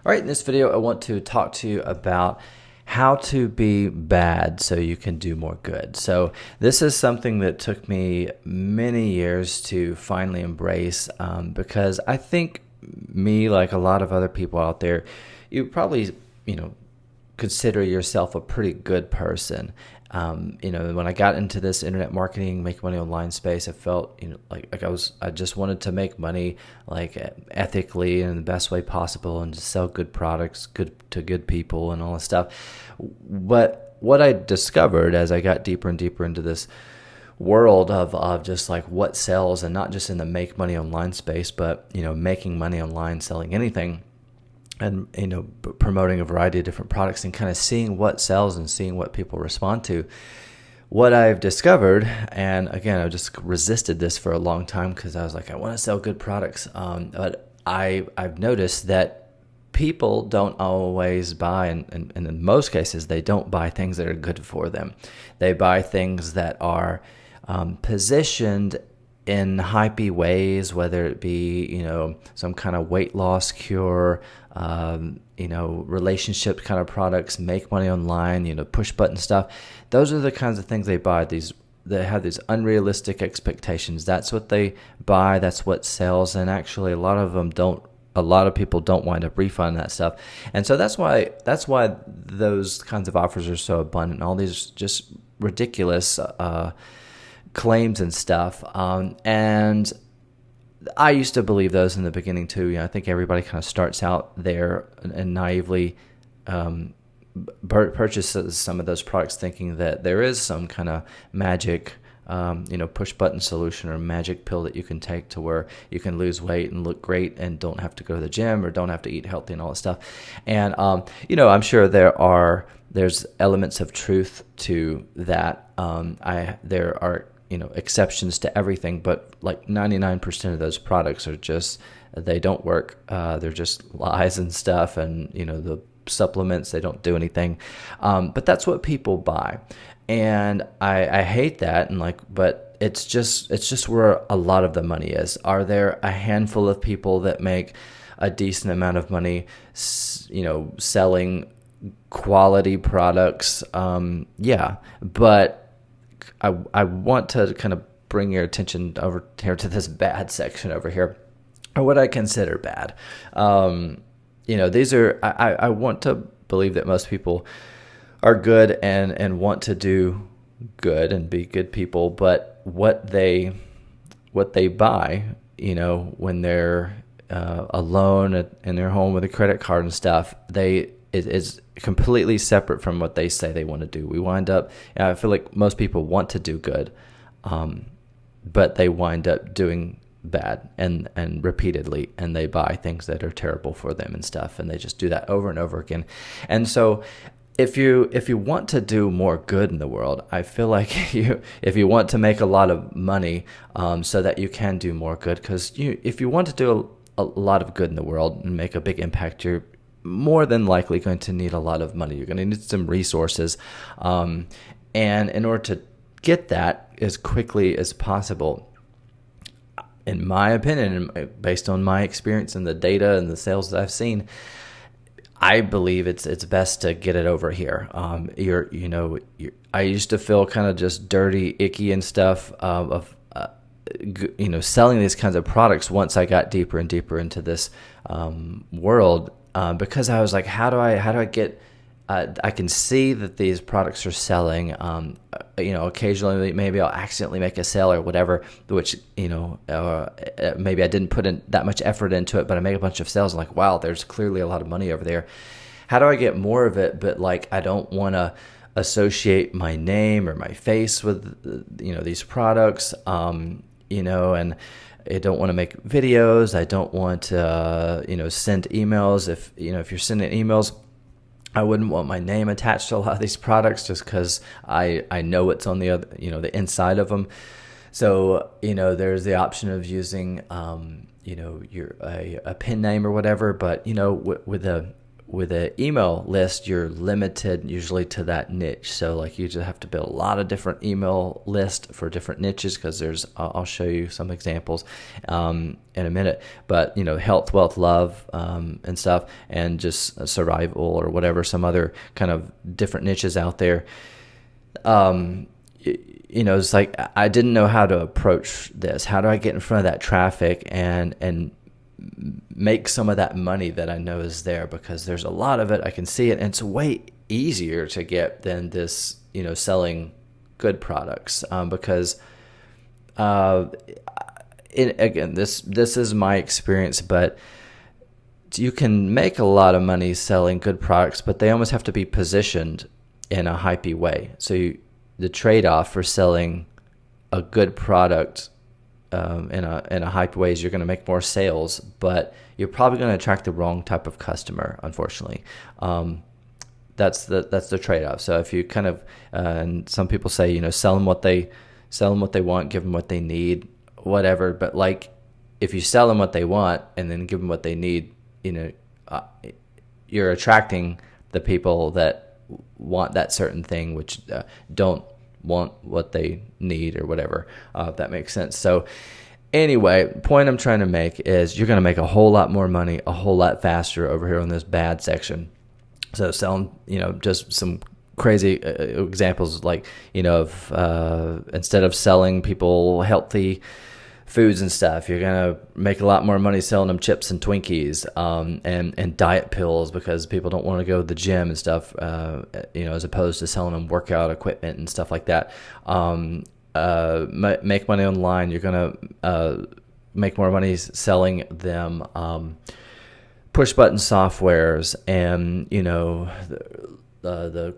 All right, in this video, I want to talk to you about how to be bad so you can do more good. So this is something that took me many years to finally embrace because I think me, like a lot of other people out there, you probably, consider yourself a pretty good person. When I got into this internet marketing, make money online space, I felt, I just wanted to make money like ethically and in the best way possible and just sell good products, good to good people and all this stuff. But what I discovered as I got deeper and deeper into this world of just like what sells, and not just in the make money online space, but, making money online, selling anything, and promoting a variety of different products and kind of seeing what sells and seeing what people respond to. What I've discovered, and again, I just resisted this for a long time because I was like, I want to sell good products, but I've noticed that people don't always buy, and in most cases, they don't buy things that are good for them. They buy things that are positioned in hypey ways, whether it be, some kind of weight loss cure, relationship kind of products, make money online, push button stuff. Those are the kinds of things they buy. They have these unrealistic expectations. That's what they buy. That's what sells. And actually a lot of people don't wind up refunding that stuff. And so that's why those kinds of offers are so abundant. All these just ridiculous, claims and stuff, and I used to believe those in the beginning too. I think everybody kind of starts out there and naively purchases some of those products thinking that there is some kind of magic push button solution or magic pill that you can take to where you can lose weight and look great and don't have to go to the gym or don't have to eat healthy and all that stuff. And I'm sure there's elements of truth to that. There are exceptions to everything, but like 99% of those products are just, they don't work. They're just lies and stuff. And, the supplements, they don't do anything. But that's what people buy. And I hate that. But it's just where a lot of the money is. Are there a handful of people that make a decent amount of money, selling quality products? Yeah, but I want to kind of bring your attention over here to this bad section over here, or what I consider bad. These are, I want to believe that most people are good and want to do good and be good people, but what they buy, when they're alone in their home with a credit card and stuff, is completely separate from what they say they want to do. We wind up, I feel like most people want to do good, but they wind up doing bad and repeatedly, and they buy things that are terrible for them and stuff, and they just do that over and over again. And so if you want to do more good in the world, I feel like if you want to make a lot of money, so that you can do more good, because if you want to do a lot of good in the world and make a big impact, you're more than likely going to need a lot of money. You're going to need some resources. And in order to get that as quickly as possible, in my opinion, based on my experience and the data and the sales that I've seen, I believe it's best to get it over here. I used to feel kind of just dirty, icky and stuff selling these kinds of products once I got deeper and deeper into this world. Because I was like, how do I get, I can see that these products are selling, occasionally maybe I'll accidentally make a sale or whatever, which, maybe I didn't put in that much effort into it, but I make a bunch of sales. I'm like, wow, there's clearly a lot of money over there. How do I get more of it? But I don't want to associate my name or my face with, these products, and I don't want to make videos. I don't want to, send emails. If you're sending emails, I wouldn't want my name attached to a lot of these products just because I know what's on the other, the inside of them. So, there's the option of using, a pen name or whatever. But, with an email list, you're limited usually to that niche. So like you just have to build a lot of different email lists for different niches, because I'll show you some examples in a minute. But health, wealth, love, and stuff, and just survival or whatever, some other kind of different niches out there. It's like I didn't know how to approach this. How do I get in front of that traffic and make some of that money that I know is there? Because there's a lot of it. I can see it, and it's way easier to get than this, selling good products. Because again, this is my experience, but you can make a lot of money selling good products, but they almost have to be positioned in a hypey way. So the trade-off for selling a good product in a hyped way is you're going to make more sales, but you're probably going to attract the wrong type of customer, unfortunately. That's the trade-off. So if you kind of and some people say, sell them what they want, give them what they need, whatever. But like if you sell them what they want and then give them what they need, you're attracting the people that want that certain thing, which don't want what they need or whatever, if that makes sense. So anyway, the point I'm trying to make is you're going to make a whole lot more money a whole lot faster over here on this bad section. So selling, just some crazy examples, like, of instead of selling people healthy foods and stuff, you're gonna make a lot more money selling them chips and Twinkies, and diet pills, because people don't want to go to the gym and stuff, as opposed to selling them workout equipment and stuff like that. Make money online. You're gonna make more money selling them push button softwares, and the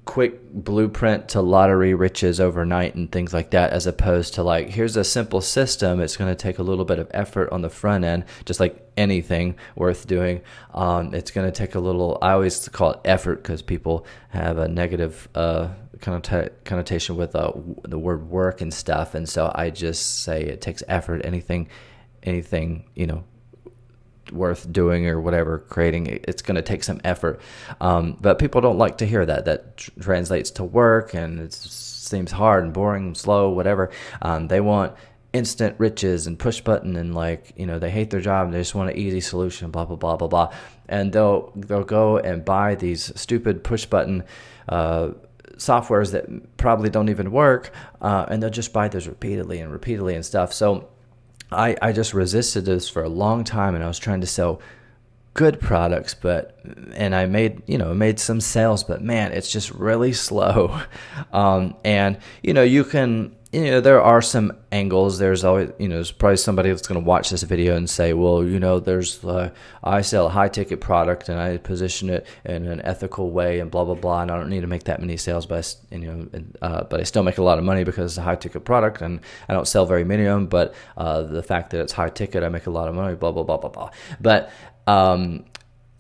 quick blueprint to lottery riches overnight and things like that, as opposed to like, here's a simple system. It's going to take a little bit of effort on the front end, just like anything worth doing. It's going to take a little, I always call it effort, because people have a negative connotation with the word work and stuff. And so I just say it takes effort. Anything, worth doing or whatever, creating, it's going to take some effort, but people don't like to hear that translates to work, and it seems hard and boring and slow, whatever. They want instant riches and push button, and they hate their job and they just want an easy solution, blah blah blah blah blah, and they'll go and buy these stupid push button softwares that probably don't even work, and they'll just buy those repeatedly and stuff. So I just resisted this for a long time, and I was trying to sell good products, and I made some sales, but man, it's just really slow. And you can, there are some angles. There's always, there's probably somebody that's going to watch this video and say, well, there's, I sell a high ticket product and I position it in an ethical way and blah, blah, blah. And I don't need to make that many sales, but I still make a lot of money because it's a high ticket product, and I don't sell very many of them. But the fact that it's high ticket, I make a lot of money, blah, blah, blah, blah, blah. But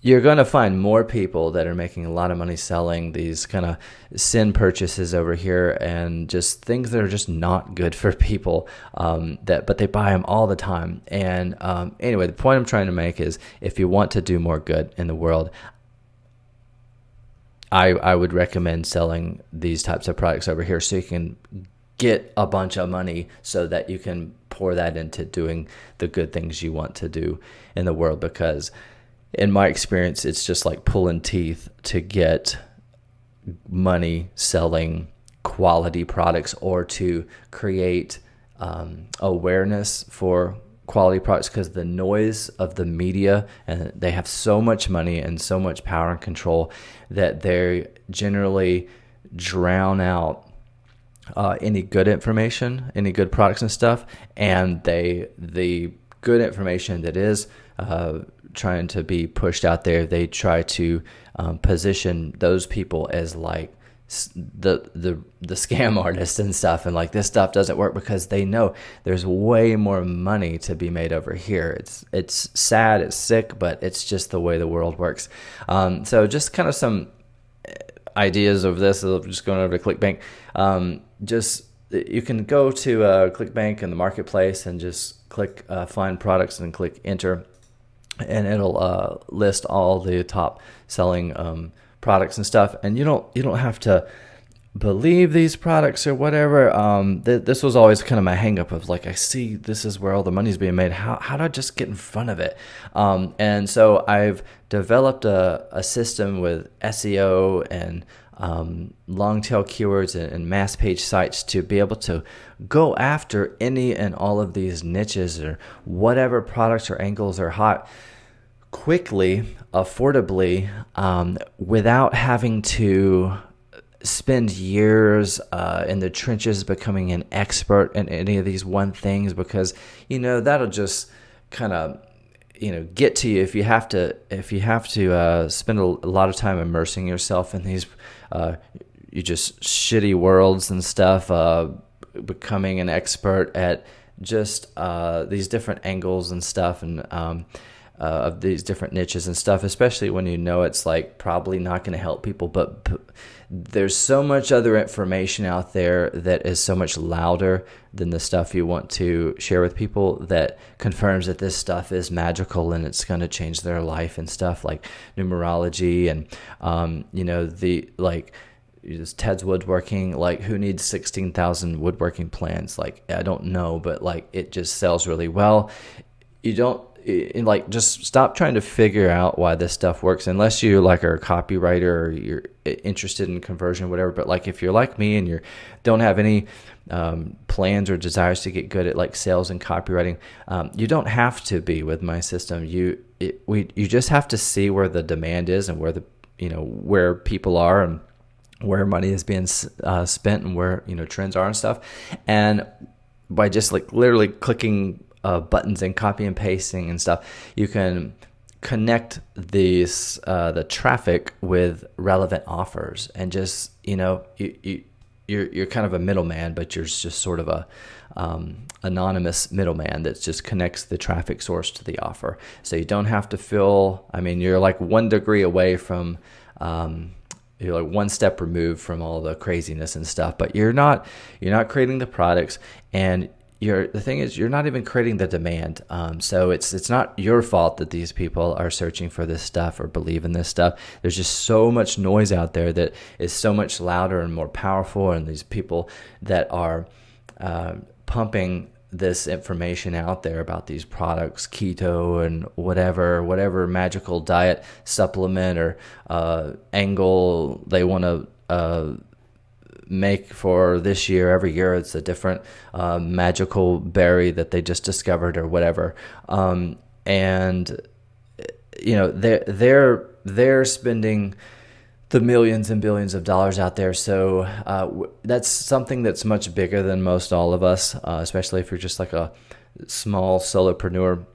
you're going to find more people that are making a lot of money selling these kind of sin purchases over here, and just things that are just not good for people, but they buy them all the time. And anyway, the point I'm trying to make is, if you want to do more good in the world, I would recommend selling these types of products over here, so you can get a bunch of money so that you can pour that into doing the good things you want to do in the world. Because in my experience, it's just like pulling teeth to get money selling quality products, or to create awareness for quality products, because the noise of the media, and they have so much money and so much power and control that they generally drown out any good information, any good products and stuff. And the good information that is trying to be pushed out there, they try to position those people as like the scam artists and stuff, and like, this stuff doesn't work, because they know there's way more money to be made over here. It's sad, it's sick, but it's just the way the world works. So just kind of some ideas of this. Just going over to ClickBank. You can go to ClickBank in the marketplace and just click find products and click enter. and it'll list all the top selling products and stuff. And you don't have to believe these products or whatever. This was always kind of my hang up of like, I see this is where all the money's being made. How do I just get in front of it? And so I've developed a system with SEO and long tail keywords and mass page sites to be able to go after any and all of these niches or whatever products or angles are hot quickly, affordably, without having to spend years in the trenches becoming an expert in any of these one things, because that'll just kind of get to you if you have to spend a lot of time immersing yourself in these you just shitty worlds and stuff, becoming an expert at just these different angles and stuff, and of these different niches and stuff, especially when it's like probably not going to help people, but there's so much other information out there that is so much louder than the stuff you want to share with people that confirms that this stuff is magical and it's going to change their life and stuff, like numerology and Ted's woodworking. Like, who needs 16,000 woodworking plans? Like, I don't know, but like, it just sells really well. Just stop trying to figure out why this stuff works, unless you like are a copywriter or you're interested in conversion, whatever. But like, if you're like me and you don't have any plans or desires to get good at like sales and copywriting, you don't have to be with my system. You just have to see where the demand is and where people are and where money is being spent and where trends are and stuff. And by just like literally clicking buttons and copy and pasting and stuff, you can connect the traffic with relevant offers, and just you're kind of a middleman, but you're just sort of a anonymous middleman that just connects the traffic source to the offer. So you don't have to you're like 1 degree away from you're like one step removed from all the craziness and stuff, but you're not creating the products, and the thing is, you're not even creating the demand. So it's not your fault that these people are searching for this stuff or believe in this stuff. There's just so much noise out there that is so much louder and more powerful. And these people that are pumping this information out there about these products, keto and whatever magical diet supplement or angle they want to make for this year. Every year it's a different magical berry that they just discovered or whatever, and they're spending the millions and billions of dollars out there. So that's something that's much bigger than most all of us, especially if you're just like a small solopreneur.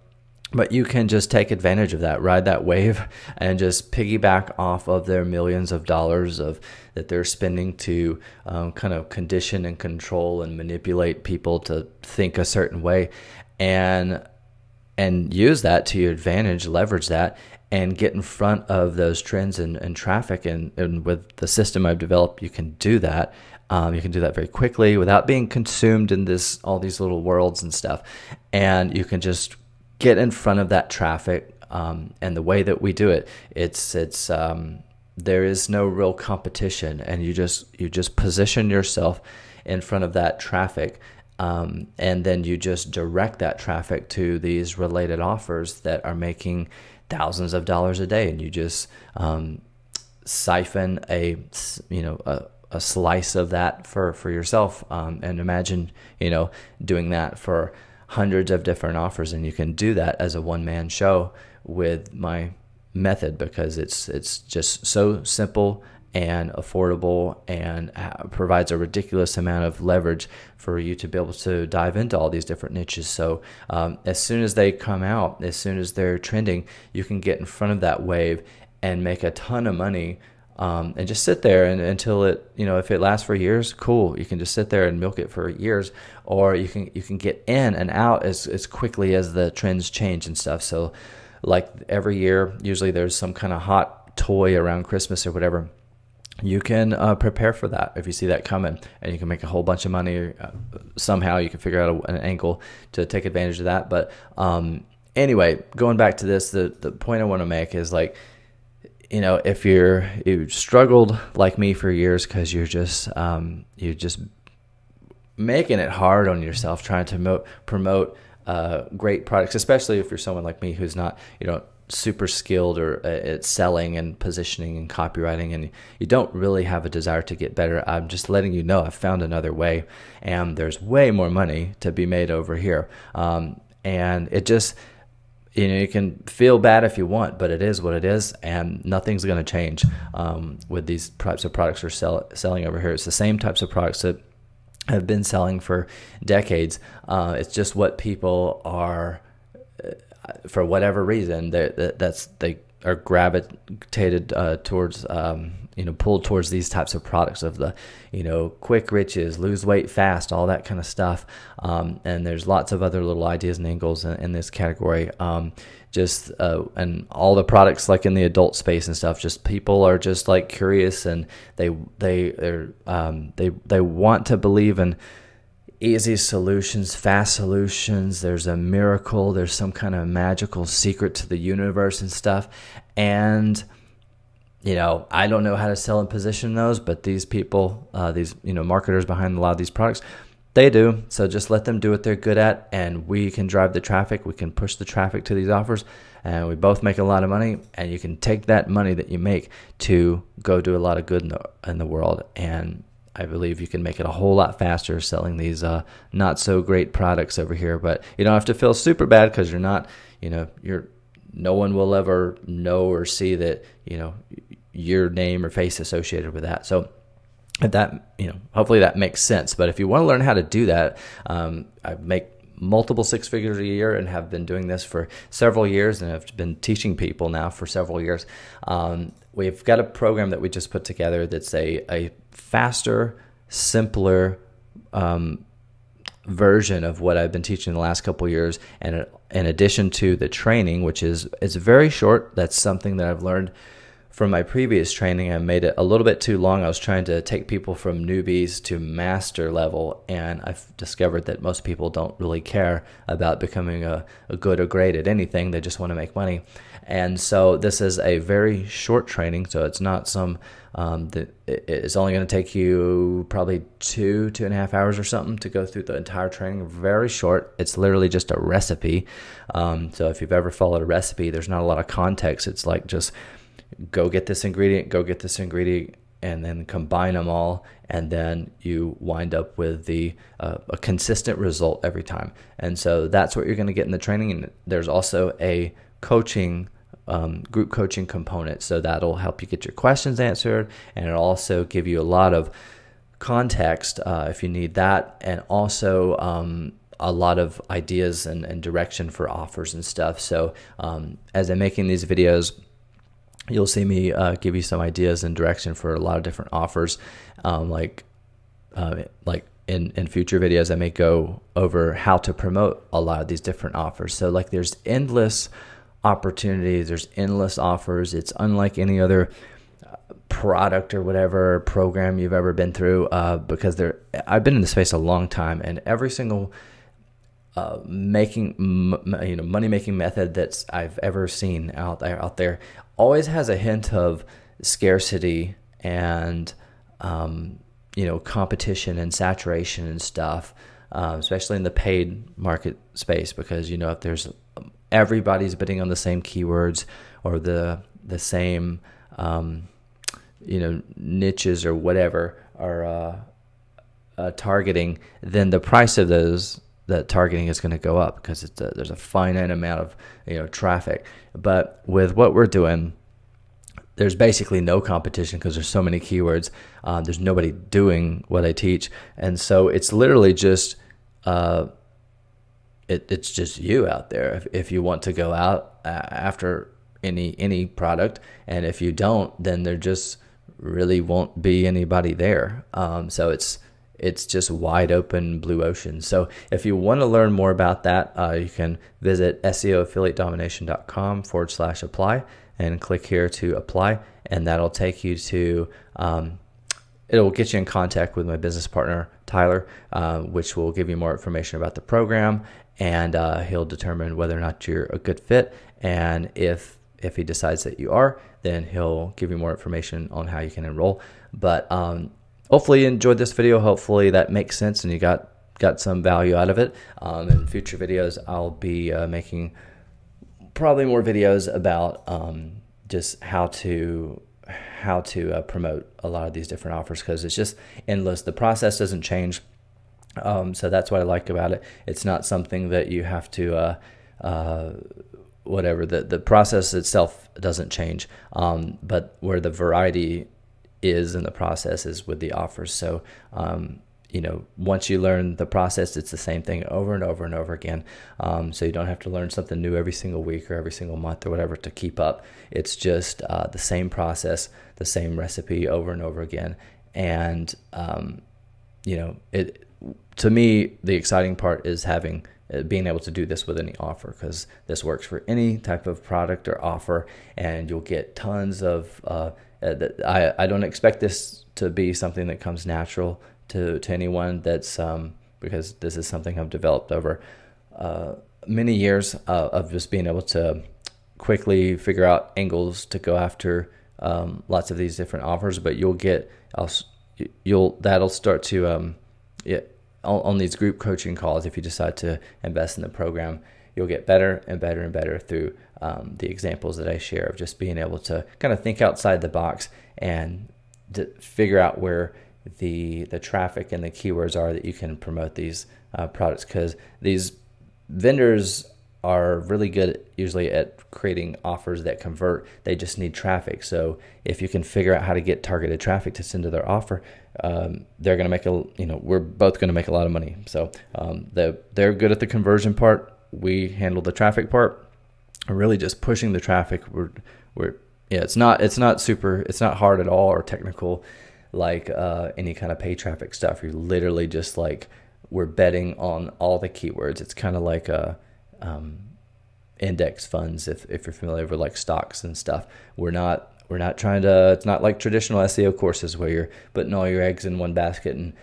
But you can just take advantage of that, ride that wave, and just piggyback off of their millions of dollars that they're spending to kind of condition and control and manipulate people to think a certain way, and use that to your advantage, leverage that, and get in front of those trends and traffic. And with the system I've developed, you can do that. You can do that very quickly without being consumed in all these little worlds and stuff. And you can just get in front of that traffic, and the way that we do it, it's there is no real competition, and you just position yourself in front of that traffic, and then you just direct that traffic to these related offers that are making thousands of dollars a day, and you just siphon a slice of that for yourself, and imagine doing that for hundreds of different offers. And you can do that as a one-man show with my method, because it's just so simple and affordable, and provides a ridiculous amount of leverage for you to be able to dive into all these different niches. So as soon as they come out, as soon as they're trending, you can get in front of that wave and make a ton of money, and just sit there until it, if it lasts for years, cool. You can just sit there and milk it for years, or you can get in and out as quickly as the trends change and stuff. So like every year, usually there's some kind of hot toy around Christmas or whatever. You can prepare for that if you see that coming, and you can make a whole bunch of money. Somehow you can figure out an angle to take advantage of that. But anyway, going back to this, the point I want to make is like, if you've struggled like me for years because you're just making it hard on yourself trying to promote great products, especially if you're someone like me who's not super skilled or at selling and positioning and copywriting, and you don't really have a desire to get better. I'm just letting you know I've found another way, and there's way more money to be made over here. And it just, you can feel bad if you want, but it is what it is, and nothing's going to change with these types of products we're selling over here. It's the same types of products that have been selling for decades. It's just what people are, for whatever reason, they are gravitated towards, pulled towards these types of products of the, quick riches, lose weight fast, all that kind of stuff. And there's lots of other little ideas and angles in this category. And all the products like in the adult space and stuff, just people are just like curious, and they want to believe in easy solutions, fast solutions. There's a miracle. There's some kind of magical secret to the universe and stuff. And, I don't know how to sell and position those, but these people, these marketers behind a lot of these products, they do. So just let them do what they're good at, and we can drive the traffic. We can push the traffic to these offers, and we both make a lot of money. And you can take that money that you make to go do a lot of good in the world. And I believe you can make it a whole lot faster selling these not so great products over here. But you don't have to feel super bad because you're not, no one will ever know or see that, your name or face associated with that. So that, hopefully that makes sense. But if you want to learn how to do that, I make multiple six figures a year and have been doing this for several years, and have been teaching people now for several years. We've got a program that we just put together that's a faster, simpler version of what I've been teaching the last couple of years. And in addition to the training, which it's very short, that's something that I've learned from my previous training. I made it a little bit too long. I was trying to take people from newbies to master level, and I've discovered that most people don't really care about becoming a good or great at anything. They just want to make money. And so this is a very short training, so it's not some it's only going to take you probably 2.5 hours or something to go through the entire training. Very short. It's literally just a recipe. So if you've ever followed a recipe, there's not a lot of context. It's like just go get this ingredient, and then combine them all, and then you wind up with a consistent result every time. And so that's what you're going to get in the training. And there's also a group coaching component, so that'll help you get your questions answered, and it'll also give you a lot of context if you need that, and also a lot of ideas and direction for offers and stuff. So as I'm making these videos, you'll see me give you some ideas and direction for a lot of different offers. Like in future videos, I may go over how to promote a lot of these different offers. So like there's endless opportunities, there's endless offers. It's unlike any other product or whatever program you've ever been through, because I've been in the space a long time, and every single money-making method that I've ever seen out there always has a hint of scarcity and competition and saturation and stuff, especially in the paid market space, because if there's everybody's bidding on the same keywords or the same niches or whatever are targeting, then the price of that targeting is going to go up because there's a finite amount of traffic. But with what we're doing, there's basically no competition because there's so many keywords. There's nobody doing what I teach, and so it's literally just it's just you out there if you want to go out after any product, and if you don't, then there just really won't be anybody there. So it's just wide open blue ocean. So if you want to learn more about that, you can visit SEOaffiliatedomination.com/apply and click here to apply, and that'll take you to it'll get you in contact with my business partner Tyler, which will give you more information about the program and he'll determine whether or not you're a good fit. And if he decides that you are, then he'll give you more information on how you can enroll. But hopefully you enjoyed this video. Hopefully that makes sense and you got some value out of it. In future videos, I'll be making probably more videos about just how to promote a lot of these different offers, because it's just endless. The process doesn't change. So that's what I like about it. It's not something that you have to whatever, the process itself doesn't change, but where the variety is in the process is with the offers. So once you learn the process, it's the same thing over and over and over again. So you don't have to learn something new every single week or every single month or whatever to keep up. It's just the same process, the same recipe over and over again. And to me, the exciting part is being able to do this with any offer, because this works for any type of product or offer, and you'll get tons of I don't expect this to be something that comes natural to anyone. That's because this is something I've developed over many years of just being able to quickly figure out angles to go after lots of these different offers. But that'll start to on these group coaching calls. If you decide to invest in the program, you'll get better and better and better through the examples that I share of just being able to kind of think outside the box and to figure out where the traffic and the keywords are that you can promote these products, because these vendors are really good usually at creating offers that convert. They just need traffic. So if you can figure out how to get targeted traffic to send to their offer, they're going to we're both going to make a lot of money. So they're good at the conversion part. We handle the traffic part. We're really just pushing the traffic. It's not hard at all or technical like any kind of pay traffic stuff. You're literally just like, we're betting on all the keywords. It's kind of like index funds, if you're familiar with like stocks and stuff. We're not trying to, it's not like traditional SEO courses where you're putting all your eggs in one basket and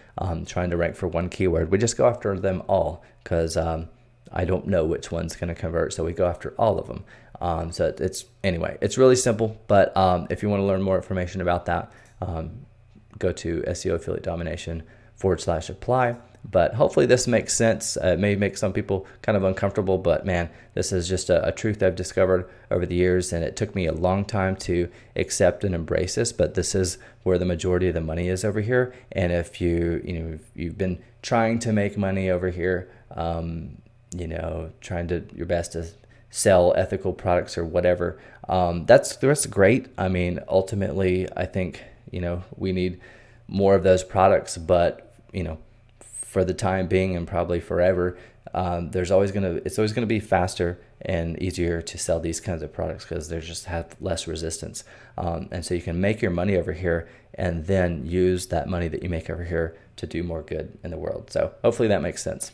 trying to rank for one keyword. We just go after them all, because I don't know which one's going to convert, so we go after all of them. So it's really simple. But if you want to learn more information about that, go to SEO Affiliate Domination /apply. But hopefully this makes sense. It may make some people kind of uncomfortable, but man, this is just a truth I've discovered over the years, and it took me a long time to accept and embrace this. But this is where the majority of the money is over here. And if you've been trying to make money over here, trying to your best to sell ethical products or whatever, that's great. I mean, ultimately, I think we need more of those products, but for the time being and probably forever, it's always gonna be faster and easier to sell these kinds of products, because they just have less resistance. And so you can make your money over here and then use that money that you make over here to do more good in the world. So hopefully that makes sense.